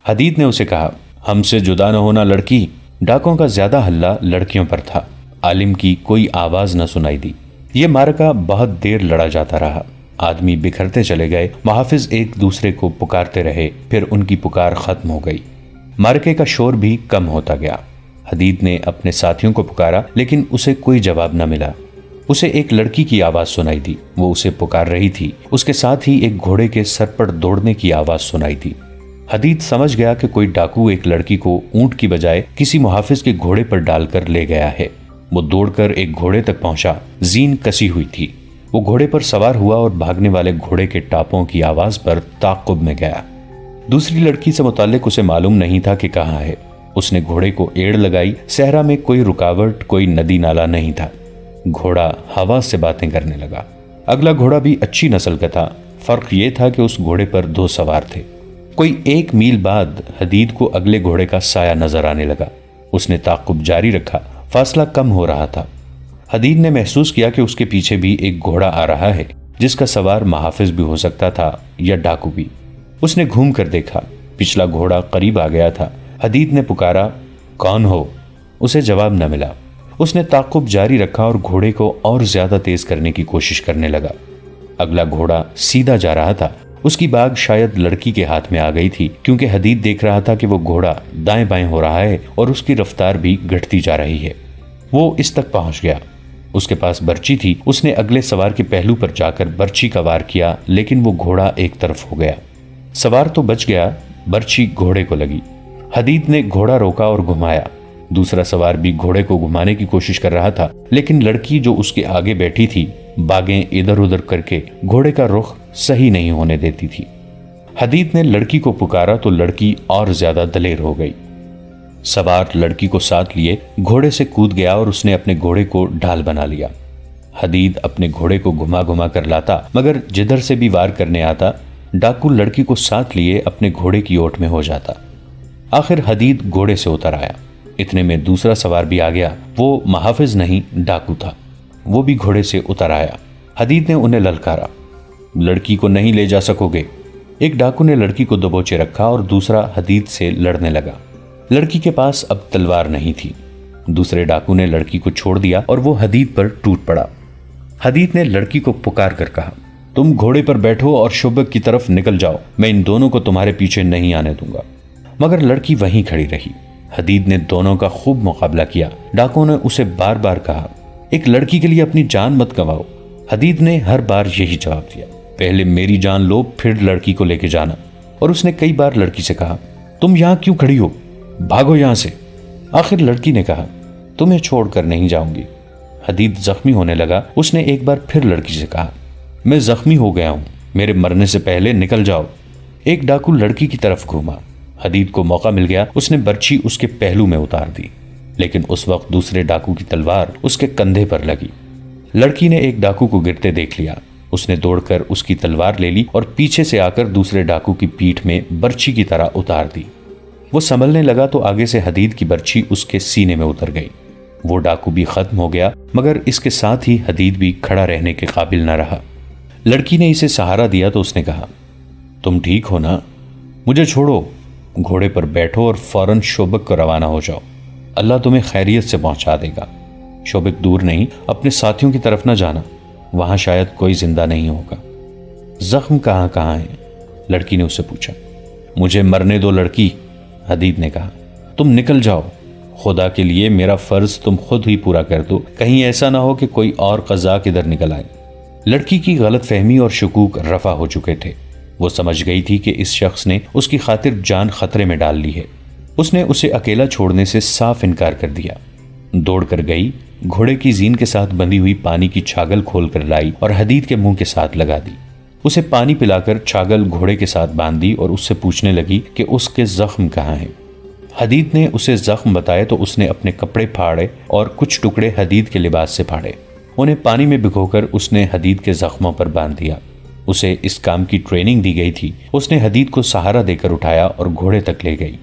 حدید نے اسے کہا، ہم سے جدا نہ ہونا لڑکی۔ ڈاکوں کا زیادہ حلہ لڑکیوں پر تھا۔ عالم کی کوئی آواز نہ سنائی دی۔ یہ معرکہ بہت دیر لڑا جاتا رہا۔ آدمی بکھرتے چلے گئے، محافظ ایک دوسرے کو پکارتے رہے، پھر ان کی پکار ختم ہو گئی۔ معرکے کا شور بھی کم ہوتا گیا۔ حدید نے اپنے ساتھیوں کو پکارا لیکن اسے کوئی جواب نہ ملا۔ اسے ایک لڑکی کی آواز سنائی دی، وہ اسے پکار رہی تھی۔ اس کے ساتھ ہی ایک گھوڑے کے سر پر دوڑنے کی آواز سنائی دی۔ حدید سمجھ گیا کہ کوئی ڈاکو ایک لڑکی کو اونٹ کی بجائے کسی محافظ کے گھوڑے پر ڈال کر لے گیا ہے۔ وہ دوڑ کر ایک گھوڑے تک پہنچا، زین کسی ہوئی تھی۔ وہ گھوڑے پر سوار ہوا اور بھاگنے والے گھوڑے کے ٹاپوں کی آواز پر تعاقب میں گیا۔ دوسری لڑکی سے متعلق اسے معلوم نہیں تھا کہ کہاں ہے۔ اس نے گھوڑے کو ایڑ لگائی۔ صحرا میں کوئی رکاوٹ، کوئی ندی نالا نہیں تھا۔ گھوڑا ہوا سے باتیں کرنے لگا۔ اگلا گھوڑا بھی اچھی نسل کا تھا۔ فرق یہ تھا کہ اس گھوڑے پر 2 سوار تھے۔ کوئی 1 میل بعد حدید کو اگلے گھوڑے کا سایہ نظر آنے لگا۔ اس نے تعاقب جاری رکھا۔ فاصلہ کم ہو رہا تھا۔ حدید نے محسوس کیا کہ اس کے پیچھے بھی ایک گھوڑا آ رہا ہے، جس کا سوار محافظ بھی ہو سکتا تھا یا ڈاکو بھی۔ اس نے گھوم کر دیکھا، پچھلا گھوڑا قریب آ گیا تھا۔ حدید نے پکارا، کون ہو؟ اسے جواب نہ ملا۔ اس نے تعاقب جاری رکھا اور گھوڑے کو اور زیادہ تیز کرنے کی کوشش کرنے لگا۔ اگلا گھوڑا سیدھا جا رہا تھا۔ اس کی باگ شاید لڑکی کے ہاتھ میں آ گئی تھی، کیونکہ حدید دیکھ رہا تھا کہ وہ گھوڑا دائیں بائیں ہو رہا ہے اور اس کی رفتار بھی گھٹتی جا رہی ہے۔ وہ اس تک پہنچ گیا۔ اس کے پاس برچی تھی۔ اس نے اگلے سوار کے پہلو پر جا کر برچی کا وار کیا، لیکن وہ گھوڑا ایک طرف ہو گیا۔ سوار تو بچ گیا، برچی گھوڑے کو لگی۔ حدید نے گھوڑا روکا اور گھمایا۔ دوسرا سوار بھی گھوڑے کو گھمانے کی کوشش کر رہا تھا، لیکن لڑکی جو اس کے آگے بیٹھی تھی باگیں ادھر ادھر کر کے گھوڑے کا رخ صحیح نہیں ہونے دیتی تھی۔ حدید نے لڑکی کو پکارا تو لڑکی اور زیادہ دلیر ہو گئی۔ سوار لڑکی کو ساتھ لیے گھوڑے سے کود گیا اور اس نے اپنے گھوڑے کو ڈھال بنا لیا۔ حدید اپنے گھوڑے کو گھما گھما کر لاتا، مگر جدھر سے بھی وار کرنے آتا ڈاکو لڑکی کو ساتھ لیے اپنے گھوڑے کی اوٹ میں ہو جاتا۔ آخر حدید گھوڑے سے اتر آیا۔ اتنے میں دوسرا سوار بھی آ گیا۔ وہ محافظ نہیں ڈاکو تھا۔ وہ بھی گھوڑے سے اتر آیا۔ حدید نے انہیں للکارا، لڑکی کو نہیں لے جا سکو گے۔ ایک ڈاکو نے لڑکی کو دبوچے رکھا اور دوسرا حدید سے لڑنے لگا۔ لڑکی کے پاس اب تلوار نہیں تھی۔ دوسرے ڈاکو نے لڑکی کو چھوڑ دیا اور وہ حدید پر ٹوٹ پڑا۔ حدید نے لڑکی کو پکار کر کہا، تم گھوڑے پر بیٹھو اور شوبک کی طرف نکل جاؤ، میں ان دونوں کو تمہارے پیچھے نہیں آنے دوں گا۔ مگر لڑکی وہیں کھڑی رہی۔ حدید نے دونوں کا خوب مقابلہ کیا۔ ڈاکو نے اسے بار بار کہا، ایک لڑکی کے لیے اپنی جان مت گنواؤ۔ حدید نے ہر بار یہی جواب دیا، پہلے میری جان لو پھر لڑکی کو لے کے جانا۔ اور اس نے کئی بار لڑکی سے کہا، تم یہاں کیوں کھڑی ہو، بھاگو یہاں سے۔ آخر لڑکی نے کہا، تمہیں چھوڑ کر نہیں جاؤں گی۔ حدید زخمی ہونے لگا۔ اس نے ایک بار پھر لڑکی سے کہا، میں زخمی ہو گیا ہوں، میرے مرنے سے پہلے نکل جاؤ۔ ایک ڈاکو لڑکی کی طرف گھوما۔ حدید کو موقع مل گیا۔ اس نے برچی اس کے پہلو میں اتار دی، لیکن اس وقت دوسرے ڈاکو کی تلوار اس کے کندھے پر لگی۔ لڑکی نے ایک ڈاکو کو گرتے دیکھ لیا۔ اس نے دوڑ کر اس کی تلوار لے لی اور پیچھے سے آ کر دوسرے ڈاکو کی پیٹھ میں برچی کی طرح اتار دی۔ وہ سنبھلنے لگا تو آگے سے حدید کی برچی اس کے سینے میں اتر گئی۔ وہ ڈاکو بھی ختم ہو گیا، مگر اس کے ساتھ ہی حدید بھی کھڑا رہنے کے قابل نہ رہا۔ لڑکی نے اسے سہارا دیا تو اس نے کہا، تم ٹھیک ہو نا؟ مجھے چھوڑو، گھوڑے پر بیٹھو اور فوراً شوبک کو روانہ ہو جاؤ۔ اللہ تمہیں خیریت سے پہنچا دے گا۔ شوبک دور نہیں، اپنے ساتھیوں کی طرف نہ جانا، وہاں شاید کوئی زندہ نہیں ہوگا۔ زخم کہاں کہاں ہے؟ لڑکی نے اس سے پوچھا۔ مجھے مرنے دو لڑکی، حدید نے کہا، تم نکل جاؤ، خدا کے لیے میرا فرض تم خود ہی پورا کر دو، کہیں ایسا نہ ہو کہ کوئی اور قضا کدھر نکل آئے۔ لڑکی کی غلط فہمی اور شکوک رفع ہو چکے تھے۔ وہ سمجھ گئی تھی کہ اس شخص نے اس کی خاطر جان خطرے میں ڈال لی ہے۔ اس نے اسے اکیلا چھوڑنے سے صاف انکار کر دیا۔ دوڑ کر گئی، گھوڑے کی زین کے ساتھ بندھی ہوئی پانی کی چھاگل کھول کر لائی اور حدید کے منہ کے ساتھ لگا دی۔ اسے پانی پلا کر چھاگل گھوڑے کے ساتھ باندھ دی اور اس سے پوچھنے لگی کہ اس کے زخم کہاں ہیں۔ حدید نے اسے زخم بتائے تو اس نے اپنے کپڑے پھاڑے اور کچھ ٹکڑے حدید کے لباس سے پھاڑے۔ انہیں پانی میں بھگو کر اس نے حدید کے زخموں پر باندھ دیا۔ اسے اس کام کی ٹریننگ دی گئی تھی۔ اس نے حدید کو سہارا دے کر اٹھایا اور گھوڑے تک لے گئی۔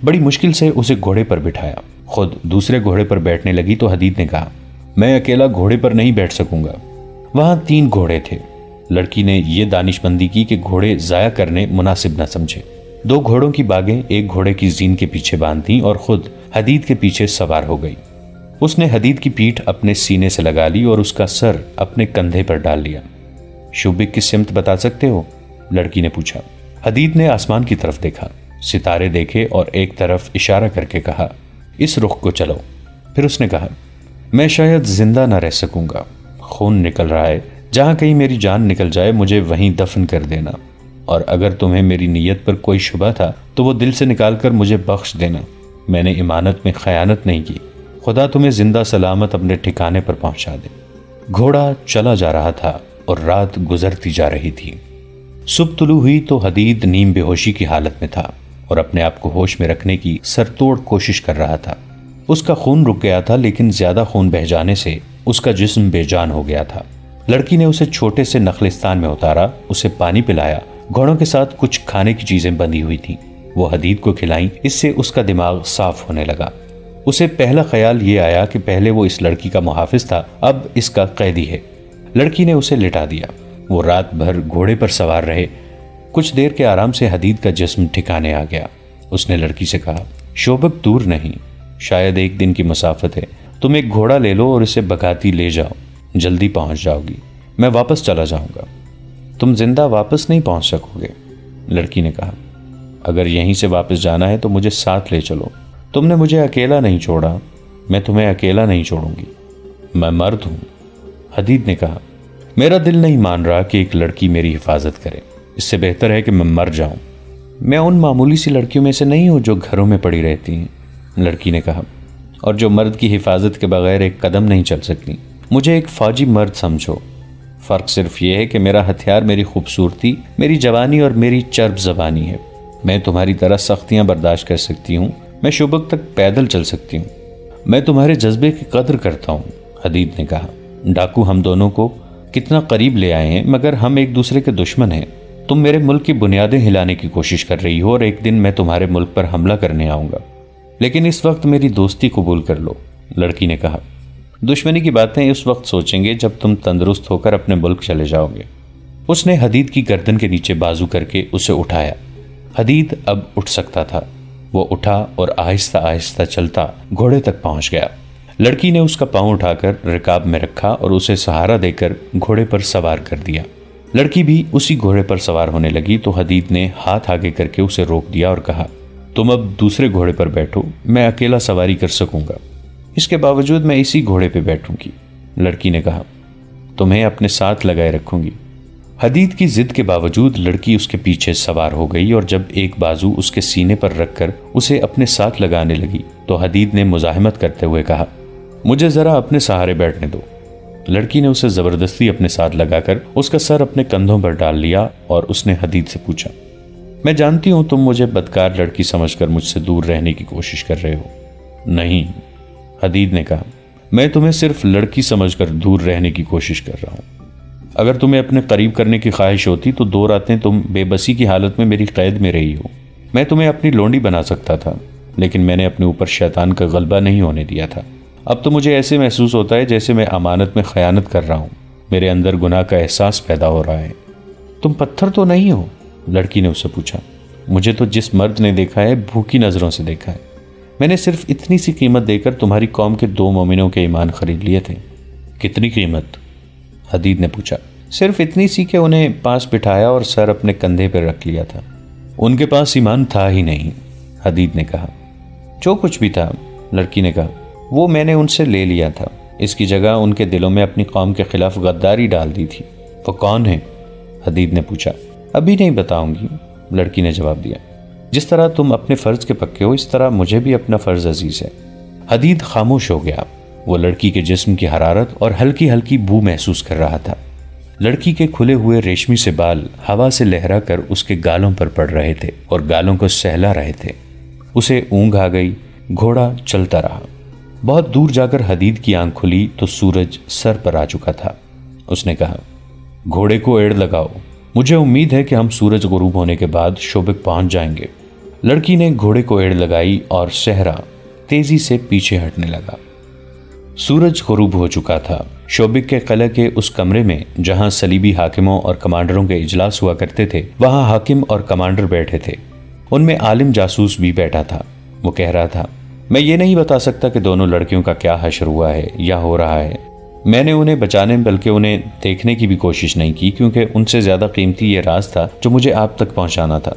بڑی مشکل سے اسے گھوڑے پر بٹھایا۔ خود دوسرے گھوڑے پر بیٹھنے لگی تو حدید نے کہا، میں اکیلا گھوڑے پر نہیں بیٹھ سکوں گا۔ وہاں 3 گھوڑے تھے۔ لڑکی نے یہ دانش مندی کی کہ گھوڑے ضائع کرنے مناسب نہ سمجھے۔ 2 घोड़ों की बागें एक घोड़े की जीन के पीछे बांध दी और खुद हदीद के पीछे सवार हो गई। उसने हदीद की पीठ अपने सीने से लगा ली और उसका सर अपने कंधे पर डाल लिया। शोबिक की सिमत बता सकते हो? लड़की ने पूछा। हदीद ने आसमान की तरफ देखा, सितारे देखे और एक तरफ इशारा करके कहा, इस रुख को चलो। फिर उसने कहा, मैं शायद जिंदा ना रह सकूंगा, खून निकल रहा है, जहां कहीं मेरी जान निकल जाए मुझे वहीं दफन कर देना, और अगर तुम्हें मेरी नीयत पर कोई शुबा था तो वो दिल से निकालकर मुझे बख्श देना। मैंने इमानत में खयानत नहीं की, खुदा तुम्हें जिंदा सलामत अपने ठिकाने पर पहुंचा दे। घोड़ा चला जा रहा था और रात गुजरती जा रही थी। सुबह तुलू हुई तो हदीद नीम बेहोशी की हालत में था और अपने आप को होश में रखने की सरतोड़ कोशिश कर रहा था। उसका खून रुक गया था, लेकिन ज्यादा खून बह जाने से उसका जिस्म बेजान हो गया था। लड़की ने उसे छोटे से नखलिस्तान में उतारा, उसे पानी पिलाया, घोड़ों के साथ कुछ खाने की चीजें बंधी हुई थी, वो हदीद को खिलाई। इससे उसका दिमाग साफ होने लगा। उसे पहला ख्याल ये आया कि पहले वो इस लड़की का मुहाफिज था, अब इसका कैदी है। लड़की ने उसे लिटा दिया। वो रात भर घोड़े पर सवार रहे। कुछ देर के आराम से हदीद का जिस्म ठिकाने आ गया। उसने लड़की से कहा, शोबक दूर नहीं, शायद एक दिन की मुसाफत है, तुम एक घोड़ा ले लो और इसे बगाती ले जाओ, जल्दी पहुंच जाओगी, मैं वापस चला जाऊंगा। तुम जिंदा वापस नहीं पहुंच सकोगे, लड़की ने कहा। अगर यहीं से वापस जाना है तो मुझे साथ ले चलो, तुमने मुझे अकेला नहीं छोड़ा, मैं तुम्हें अकेला नहीं छोड़ूंगी, मैं मर्द हूं। हदीद ने कहा, मेरा दिल नहीं मान रहा कि एक लड़की मेरी हिफाजत करे, इससे बेहतर है कि मैं मर जाऊं। मैं उन मामूली सी लड़कियों में से नहीं हूं जो घरों में पड़ी रहती हैं, लड़की ने कहा, और जो मर्द की हिफाजत के बगैर एक कदम नहीं चल सकती। मुझे एक फौजी मर्द समझो, फर्क सिर्फ ये है कि मेरा हथियार मेरी खूबसूरती, मेरी जवानी और मेरी चर्ब जबानी है। मैं तुम्हारी तरह सख्तियां बर्दाश्त कर सकती हूँ, मैं शुबक तक पैदल चल सकती हूँ, मैं तुम्हारे जज्बे की कदर करता हूँ, हदीद ने कहा। डाकू हम दोनों को कितना करीब ले आए हैं, मगर हम एक दूसरे के दुश्मन हैं। तुम मेरे मुल्क की बुनियादें हिलाने की कोशिश कर रही हो और एक दिन मैं तुम्हारे मुल्क पर हमला करने आऊंगा, लेकिन इस वक्त मेरी दोस्ती कबूल कर लो, लड़की ने कहा। दुश्मनी की बातें उस वक्त सोचेंगे जब तुम तंदुरुस्त होकर अपने मुल्क चले जाओगे। उसने हदीद की गर्दन के नीचे बाजू करके उसे उठाया। हदीद अब उठ सकता था। वो उठा और आहिस्ता आहिस्ता चलता घोड़े तक पहुंच गया। लड़की ने उसका पांव उठाकर रिकाब में रखा और उसे सहारा देकर घोड़े पर सवार कर दिया। लड़की भी उसी घोड़े पर सवार होने लगी तो हदीद ने हाथ आगे करके उसे रोक दिया और कहा, तुम अब दूसरे घोड़े पर बैठो, मैं अकेला सवारी कर सकूंगा। इसके बावजूद मैं इसी घोड़े पर बैठूंगी, लड़की ने कहा, तुम्हें अपने साथ लगाए रखूंगी। हदीद की जिद के बावजूद लड़की उसके पीछे सवार हो गई और जब एक बाजू उसके सीने पर रखकर उसे अपने साथ लगाने लगी तो हदीद ने मुजाहिमत करते हुए कहा, मुझे जरा अपने सहारे बैठने दो। लड़की ने उसे जबरदस्ती अपने साथ लगाकर उसका सर अपने कंधों पर डाल लिया और उसने हदीद से पूछा, मैं जानती हूं तुम मुझे बदकार लड़की समझकर मुझसे दूर रहने की कोशिश कर रहे हो। नहीं, हदीद ने कहा, मैं तुम्हें सिर्फ लड़की समझकर दूर रहने की कोशिश कर रहा हूं। अगर तुम्हें अपने करीब करने की ख्वाहिश होती तो 2 रातें तुम बेबसी की हालत में मेरी कैद में रही हो। मैं तुम्हें अपनी लोंडी बना सकता था, लेकिन मैंने अपने ऊपर शैतान का गलबा नहीं होने दिया था। अब तो मुझे ऐसे महसूस होता है जैसे मैं अमानत में खयानत कर रहा हूँ। मेरे अंदर गुनाह का एहसास पैदा हो रहा है। तुम पत्थर तो नहीं हो, लड़की ने उससे पूछा। मुझे तो जिस मर्द ने देखा है भूखी नजरों से देखा है। मैंने सिर्फ इतनी सी कीमत देकर तुम्हारी कौम के 2 मोमिनों के ईमान खरीद लिए थे। कितनी कीमत? हदीद ने पूछा। सिर्फ इतनी सी कि उन्हें पास बिठाया और सर अपने कंधे पर रख लिया था। उनके पास ईमान था ही नहीं, हदीद ने कहा। जो कुछ भी था, लड़की ने कहा, वो मैंने उनसे ले लिया था। इसकी जगह उनके दिलों में अपनी कौम के खिलाफ गद्दारी डाल दी थी। वो कौन है? हदीद ने पूछा। अभी नहीं बताऊंगी, लड़की ने जवाब दिया। जिस तरह तुम अपने फर्ज के पक्के हो, इस तरह मुझे भी अपना फर्ज अजीज है। हदीद खामोश हो गया। वो लड़की के जिस्म की हरारत और हल्की हल्की बू महसूस कर रहा था। लड़की के खुले हुए रेशमी से बाल हवा से लहरा कर उसके गालों पर पड़ रहे थे और गालों को सहला रहे थे। उसे ऊँघ आ गई। घोड़ा चलता रहा। बहुत दूर जाकर हदीद की आंख खुली तो सूरज सर पर आ चुका था। उसने कहा, घोड़े को एड़ लगाओ, मुझे उम्मीद है कि हम सूरज गुरूब होने के बाद शोबिक पहुंच जाएंगे। लड़की ने घोड़े को एड़ लगाई और सहरा तेजी से पीछे हटने लगा। सूरज गुरूब हो चुका था। शोबिक के किले के उस कमरे में जहां सलीबी हाकिमों और कमांडरों के इजलास हुआ करते थे, वहां हाकिम और कमांडर बैठे थे। उनमें आलिम जासूस भी बैठा था। वो कह रहा था, मैं ये नहीं बता सकता कि दोनों लड़कियों का क्या हश्र हुआ है या हो रहा है। मैंने उन्हें बचाने बल्कि उन्हें देखने की भी कोशिश नहीं की, क्योंकि उनसे ज़्यादा कीमती ये राज था जो मुझे आप तक पहुंचाना था।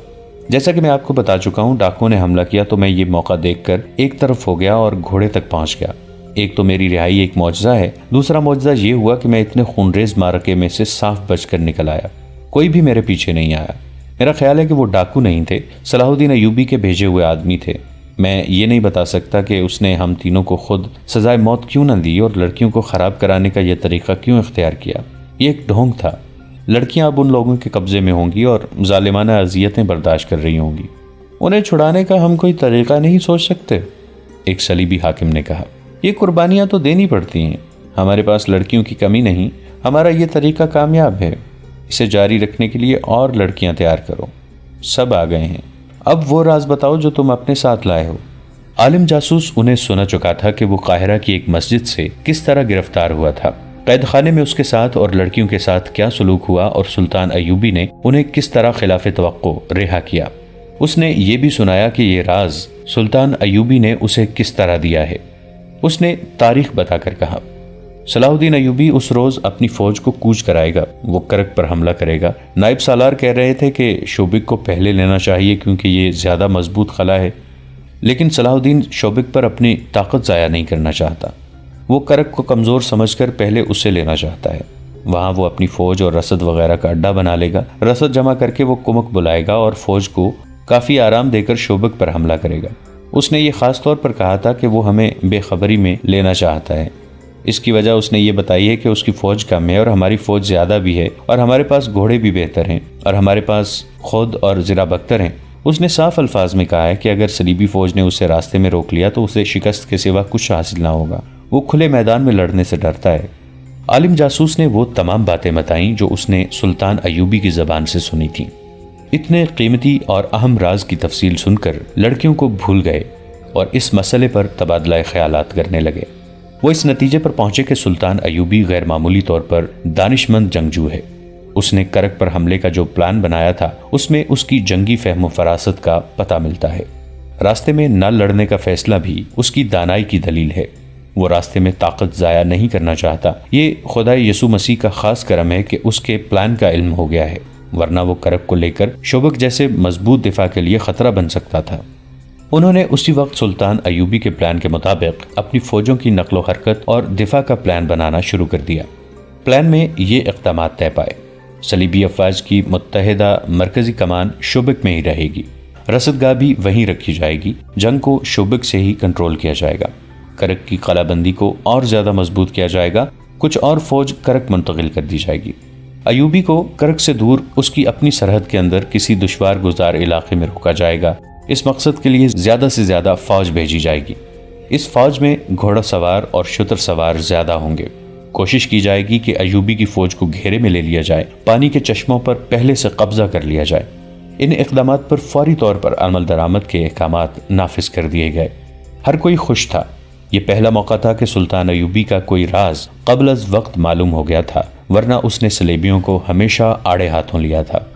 जैसा कि मैं आपको बता चुका हूँ, डाकुओं ने हमला किया तो मैं ये मौका देखकर एक तरफ हो गया और घोड़े तक पहुंच गया। एक तो मेरी रिहाई एक मौजज़ा है, दूसरा मौजज़ा ये हुआ कि मैं इतने खूनरेज मारके में से साफ बचकर निकल आया। कोई भी मेरे पीछे नहीं आया। मेरा ख्याल है कि वो डाकू नहीं थे, सलाहुद्दीन अयूबी के भेजे हुए आदमी थे। मैं ये नहीं बता सकता कि उसने हम तीनों को खुद सजाए मौत क्यों न दी और लड़कियों को ख़राब कराने का यह तरीका क्यों इख्तियार किया। ये एक ढोंग था। लड़कियां अब उन लोगों के कब्जे में होंगी और जालिमाना अजियतें बर्दाश्त कर रही होंगी। उन्हें छुड़ाने का हम कोई तरीका नहीं सोच सकते, एक सलीबी हाकिम ने कहा। ये कुर्बानियां तो देनी पड़ती हैं। हमारे पास लड़कियों की कमी नहीं, हमारा ये तरीका कामयाब है। इसे जारी रखने के लिए और लड़कियां तैयार करो। सब आ गए हैं। अब वो राज बताओ जो तुम अपने साथ लाए हो। आलिम जासूस उन्हें सुना चुका था कि वो काहिरा की एक मस्जिद से किस तरह गिरफ्तार हुआ था, कैद खाने में उसके साथ और लड़कियों के साथ क्या सलूक हुआ और सुल्तान अयूबी ने उन्हें किस तरह खिलाफ तवक्को रिहा किया। उसने ये भी सुनाया कि ये राज सुल्तान अयूबी ने उसे किस तरह दिया है। उसने तारीख बताकर कहा, सलाहुद्दीन अयूबी उस रोज अपनी फौज को कूच कराएगा। वो करक पर हमला करेगा। नायब सालार कह रहे थे कि शोबिक को पहले लेना चाहिए क्योंकि ये ज्यादा मजबूत खला है, लेकिन सलाहुद्दीन शोबिक पर अपनी ताकत जाया नहीं करना चाहता। वो करक को कमजोर समझकर पहले उसे लेना चाहता है। वहां वो अपनी फौज और रसद वगैरह का अड्डा बना लेगा। रसद जमा करके वो कुमक बुलाएगा और फौज को काफी आराम देकर शोबिक पर हमला करेगा। उसने ये खास तौर पर कहा था कि वो हमें बेखबरी में लेना चाहता है। इसकी वजह उसने ये बताई है कि उसकी फौज कम है और हमारी फौज ज्यादा भी है, और हमारे पास घोड़े भी बेहतर हैं, और हमारे पास खुद और ज़रा बख्तर हैं। उसने साफ अल्फाज में कहा है कि अगर सलीबी फौज ने उसे रास्ते में रोक लिया तो उसे शिकस्त के सिवा कुछ हासिल ना होगा। वो खुले मैदान में लड़ने से डरता है। आलिम जासूस ने वो तमाम बातें बताईं जो उसने सुल्तान अयूबी की ज़बान से सुनी थी। इतने कीमती और अहम राज की तफसील सुनकर लड़कियों को भूल गए और इस मसले पर तबादला ख्यालात करने लगे। वो इस नतीजे पर पहुंचे कि सुल्तान अयूबी गैर मामूली तौर पर दानिशमंद जंगजू है। उसने करक पर हमले का जो प्लान बनाया था उसमें उसकी जंगी फहम फरासत का पता मिलता है। रास्ते में न लड़ने का फैसला भी उसकी दानाई की दलील है। वो रास्ते में ताकत जाया नहीं करना चाहता। ये खुदा यसू मसीह का खास करम है कि उसके प्लान का इल्म हो गया है, वरना वो करक को लेकर शोबक जैसे मजबूत दिफा के लिए खतरा बन सकता था। उन्होंने उसी वक्त सुल्तान अयूबी के प्लान के मुताबिक अपनी फौजों की नकलो हरकत और दिफा का प्लान बनाना शुरू कर दिया। प्लान में ये इक़दाम तय पाए। सलीबी अफवाज की मुत्तहिदा मरकजी कमान शोबक में ही रहेगी। रसदगाह भी वहीं रखी जाएगी। जंग को शोबक से ही कंट्रोल किया जाएगा। करक की कलाबंदी को और ज्यादा मजबूत किया जाएगा। कुछ और फौज करक मुंतकिल कर दी जाएगी। अयूबी को करक से दूर उसकी अपनी सरहद के अंदर किसी दुश्वार गुजार इलाके में रोका जाएगा। इस मकसद के लिए ज्यादा से ज्यादा फौज भेजी जाएगी। इस फौज में घोड़ा सवार और शुतर सवार ज्यादा होंगे। कोशिश की जाएगी कि अयूबी की फौज को घेरे में ले लिया जाए। पानी के चश्मों पर पहले से कब्जा कर लिया जाए। इन इक़दामात पर फौरी तौर पर अमल दरामद के अहकामात नाफिज कर दिए गए। हर कोई खुश था। ये पहला मौका था कि सुल्तान अयूबी का कोई राज क़ब्ल अज़ वक्त मालूम हो गया था, वरना उसने सलेबियों को हमेशा आड़े हाथों लिया था।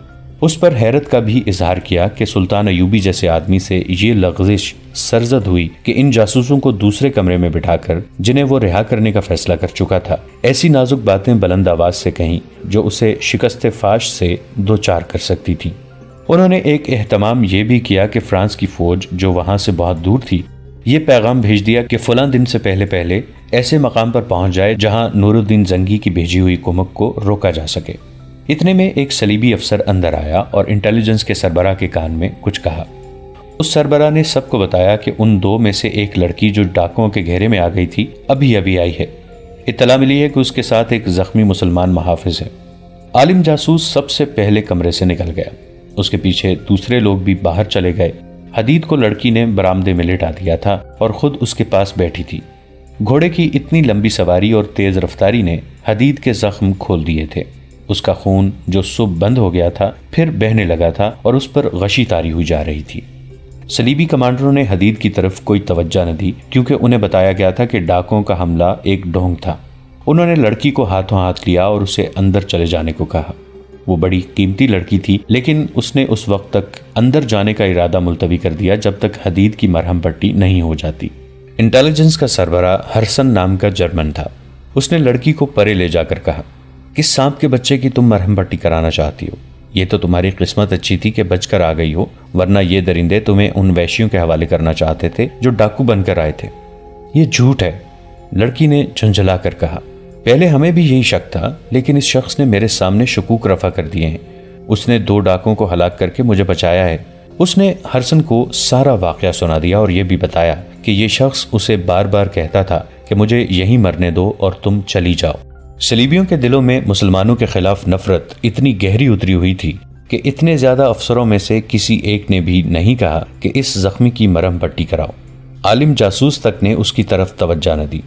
उस पर हैरत का भी इजहार किया कि सुल्तान अयूबी जैसे आदमी से ये लग़ज़िश सरजद हुई कि इन जासूसों को दूसरे कमरे में बिठाकर जिन्हें वो रिहा करने का फैसला कर चुका था, ऐसी नाजुक बातें बुलंद आवाज से कहीं जो उसे शिकस्त फाश से दो चार कर सकती थी। उन्होंने एक एहतमाम ये भी किया कि फ्रांस की फौज जो वहां से बहुत दूर थी, ये पैगाम भेज दिया कि फलां दिन से पहले पहले ऐसे मकाम पर पहुंच जाए जहां नूरुद्दीन जंगी की भेजी हुई कुमक को रोका जा सके। इतने में एक सलीबी अफसर अंदर आया और इंटेलिजेंस के सरबराह के कान में कुछ कहा। उस सरबराह ने सबको बताया कि उन दो में से एक लड़की जो डाकुओं के घेरे में आ गई थी अभी अभी आई है। इत्तला मिली है कि उसके साथ एक जख्मी मुसलमान मुहाफिज है। आलिम जासूस सबसे पहले कमरे से निकल गया। उसके पीछे दूसरे लोग भी बाहर चले गए। हदीद को लड़की ने बरामदे में लिटा दिया था और खुद उसके पास बैठी थी। घोड़े की इतनी लंबी सवारी और तेज रफ्तारी ने हदीद के जख्म खोल दिए थे। उसका खून जो सुबह बंद हो गया था फिर बहने लगा था और उस पर गशी तारी हुई जा रही थी। सलीबी कमांडरों ने हदीद की तरफ कोई तवज्जो न दी क्योंकि उन्हें बताया गया था कि डाकुओं का हमला एक ढोंग था। उन्होंने लड़की को हाथों हाथ लिया और उसे अंदर चले जाने को कहा। وہ بڑی قیمتی لڑکی تھی، لیکن اس نے اس وقت تک اندر جانے کا ارادہ ملتوی کر دیا جب تک حدید کی مرہم پٹی نہیں ہو جاتی۔ انٹیلیجنس کا سربراہ ہرسن نام کا جرمن تھا۔ اس نے لڑکی کو پرے لے جا کر کہا، کس سانپ کے بچے کی تم مرہم پٹی کرانا چاہتی ہو؟ یہ تو تمہاری قسمت اچھی تھی کہ بچ کر آ گئی ہو، ورنہ یہ درندے تمہیں ان ویشیوں کے حوالے کرنا چاہتے تھے جو ڈاکو بن کر آئے تھے۔ یہ جھوٹ ہے، لڑکی نے جھنجھلا کر کہا۔ پہلے ہمیں بھی یہی شک تھا، لیکن اس شخص نے میرے سامنے شکوک رفع کر دیے ہیں۔ اس نے 2 ڈاکوں کو ہلاک کر کے مجھے بچایا ہے۔ اس نے ہرسن کو سارا واقعہ سنا دیا اور یہ بھی بتایا کہ یہ شخص اسے بار بار کہتا تھا کہ مجھے یہیں مرنے دو اور تم چلی جاؤ۔ صلیبیوں کے دلوں میں مسلمانوں کے خلاف نفرت اتنی گہری اتری ہوئی تھی کہ اتنے زیادہ افسروں میں سے کسی ایک نے بھی نہیں کہا کہ اس زخمی کی مرہم پٹی کراؤ۔ عالم جاسوس تک نے اس کی طرف توجہ نہ دی۔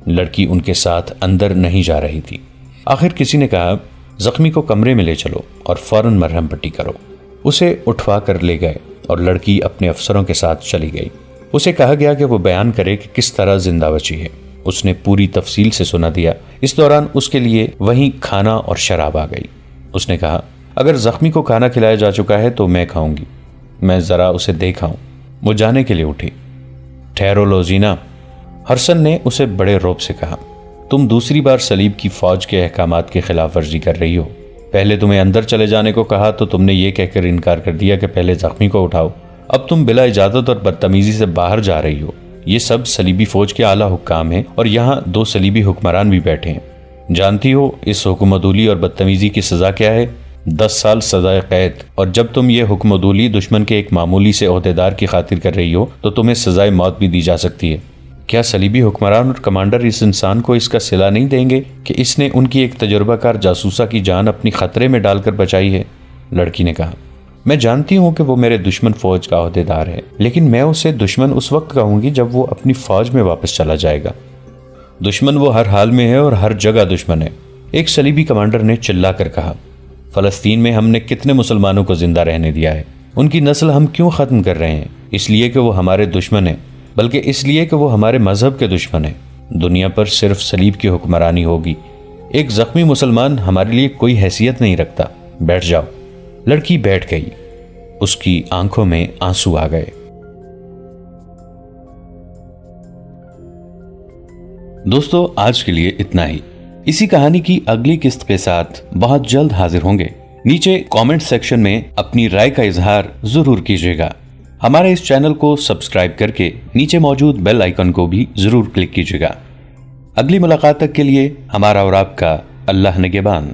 لڑکی ان کے ساتھ اندر نہیں جا رہی تھی۔ آخر کسی نے کہا، زخمی کو کمرے میں لے چلو اور فوراً مرہم پٹی کرو۔ اسے اٹھوا کر لے گئے اور لڑکی اپنے افسروں کے ساتھ چلی گئی۔ اسے کہا گیا کہ وہ بیان کرے کہ کس طرح زندہ بچی ہے۔ اس نے پوری تفصیل سے سنا دیا۔ اس دوران اس کے لیے وہیں کھانا اور شراب آ گئی۔ اس نے کہا، اگر زخمی کو کھانا کھلایا جا چکا ہے تو میں کھاؤں گی، میں ذرا اسے دیکھاؤں۔ وہ جانے کے لیے اٹھی۔ ٹھہرو لوزینا، ہرسن نے اسے بڑے رعب سے کہا، تم دوسری بار صلیب کی فوج کے احکامات کی خلاف ورزی کر رہی ہو۔ پہلے تمہیں اندر چلے جانے کو کہا تو تم نے یہ کہہ کر انکار کر دیا کہ پہلے زخمی کو اٹھاؤ۔ اب تم بلا اجازت اور بدتمیزی سے باہر جا رہی ہو۔ یہ سب صلیبی فوج کے اعلیٰ حکام ہیں اور یہاں 2 صلیبی حکمران بھی بیٹھے ہیں۔ جانتی ہو اس حکم عدولی اور بدتمیزی کی سزا کیا ہے؟ 10 سال سزائے قید۔ اور جب تم یہ حکم عدولی دشمن کے ایک معمولی سے عہدیدار کی خاطر کر رہی ہو تو تمہیں سزائے موت بھی دی جا سکتی ہے۔ کیا صلیبی حکمران اور کمانڈر اس انسان کو اس کا صلہ نہیں دیں گے کہ اس نے ان کی ایک تجربہ کار جاسوسہ کی جان اپنی خطرے میں ڈال کر بچائی ہے؟ لڑکی نے کہا، میں جانتی ہوں کہ وہ میرے دشمن فوج کا عہدیدار ہے، لیکن میں اسے دشمن اس وقت کہوں گی جب وہ اپنی فوج میں واپس چلا جائے گا۔ دشمن وہ ہر حال میں ہے اور ہر جگہ دشمن ہے، ایک صلیبی کمانڈر نے چلا کر کہا۔ فلسطین میں ہم نے کتنے مسلمانوں کو زندہ رہنے دیا ہے، ان کی نسل ہم کیوں ختم کر رہے ہیں؟ اس لیے کہ وہ ہمارے دشمن ہیں، بلکہ اس لیے کہ وہ ہمارے مذہب کے دشمن ہیں۔ دنیا پر صرف صلیب کی حکمرانی ہوگی۔ ایک زخمی مسلمان ہمارے لیے کوئی حیثیت نہیں رکھتا۔ بیٹھ جاؤ۔ لڑکی بیٹھ گئی۔ اس کی آنکھوں میں آنسو آ گئے۔ دوستو، آج کے لیے اتنا ہی۔ اسی کہانی کی اگلی قسط کے ساتھ بہت جلد حاضر ہوں گے۔ نیچے کامنٹ سیکشن میں اپنی رائے کا اظہار ضرور کیجیے گا۔ ہمارے اس چینل کو سبسکرائب کر کے نیچے موجود بیل آئیکن کو بھی ضرور کلک کیجیے گا۔ اگلی ملاقات تک کے لیے ہمارا اور آپ کا اللہ نگہبان۔